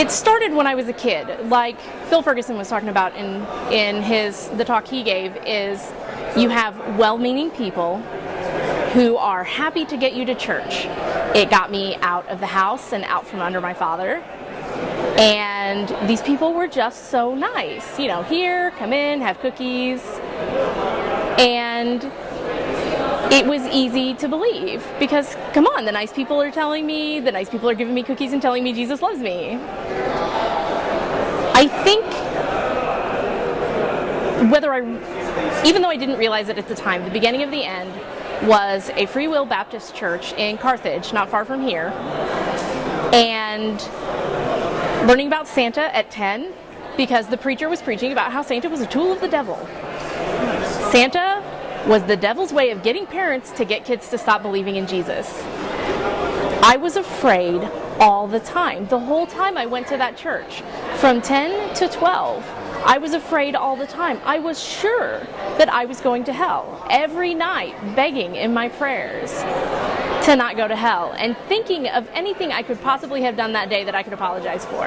It started when I was a kid. Like Phil Ferguson was talking about in the talk he gave, is you have well-meaning people who are happy to get you to church. It got me out of the house and out from under my father. And these people were just so nice. You know, here, come in, have cookies. And it was easy to believe because, come on, the nice people are giving me cookies and telling me Jesus loves me. I think even though I didn't realize it at the time, the beginning of the end was a Free Will Baptist church in Carthage, not far from here, and learning about Santa at 10 because the preacher was preaching about how Santa was a tool of the devil. Santa was the devil's way of getting parents to get kids to stop believing in Jesus. I was afraid all the time. The whole time I went to that church, from 10 to 12, I was afraid all the time. I was sure that I was going to hell. Every night, begging in my prayers to not go to hell, and thinking of anything I could possibly have done that day that I could apologize for.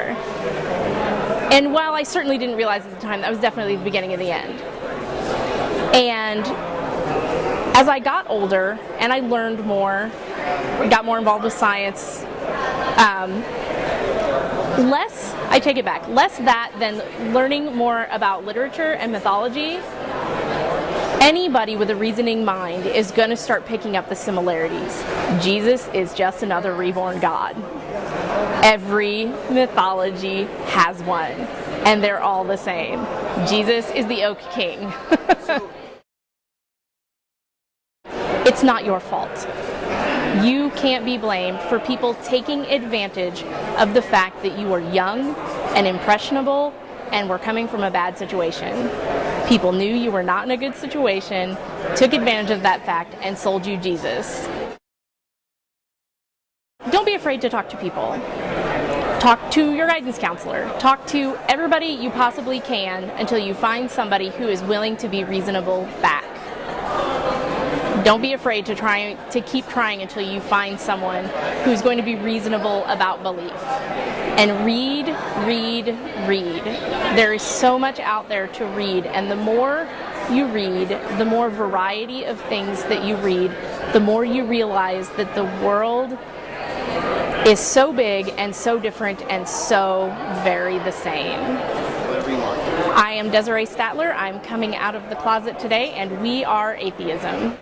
And while I certainly didn't realize at the time, that was definitely the beginning of the end. And as I got older and I learned more, got more involved with science, I take it back, less that than learning more about literature and mythology, anybody with a reasoning mind is going to start picking up the similarities. Jesus is just another reborn God. Every mythology has one, and they're all the same. Jesus is the Oak King. It's not your fault. You can't be blamed for people taking advantage of the fact that you were young and impressionable and were coming from a bad situation. People knew you were not in a good situation, took advantage of that fact, and sold you Jesus. Don't be afraid to talk to people. Talk to your guidance counselor. Talk to everybody you possibly can until you find somebody who is willing to be reasonable back. Don't be afraid to keep trying until you find someone who's going to be reasonable about belief. And read, read, read. There is so much out there to read, and the more you read, the more variety of things that you read, the more you realize that the world is so big and so different and so very the same. I am Desiree Statler. I'm coming out of the closet today, and we are Atheism.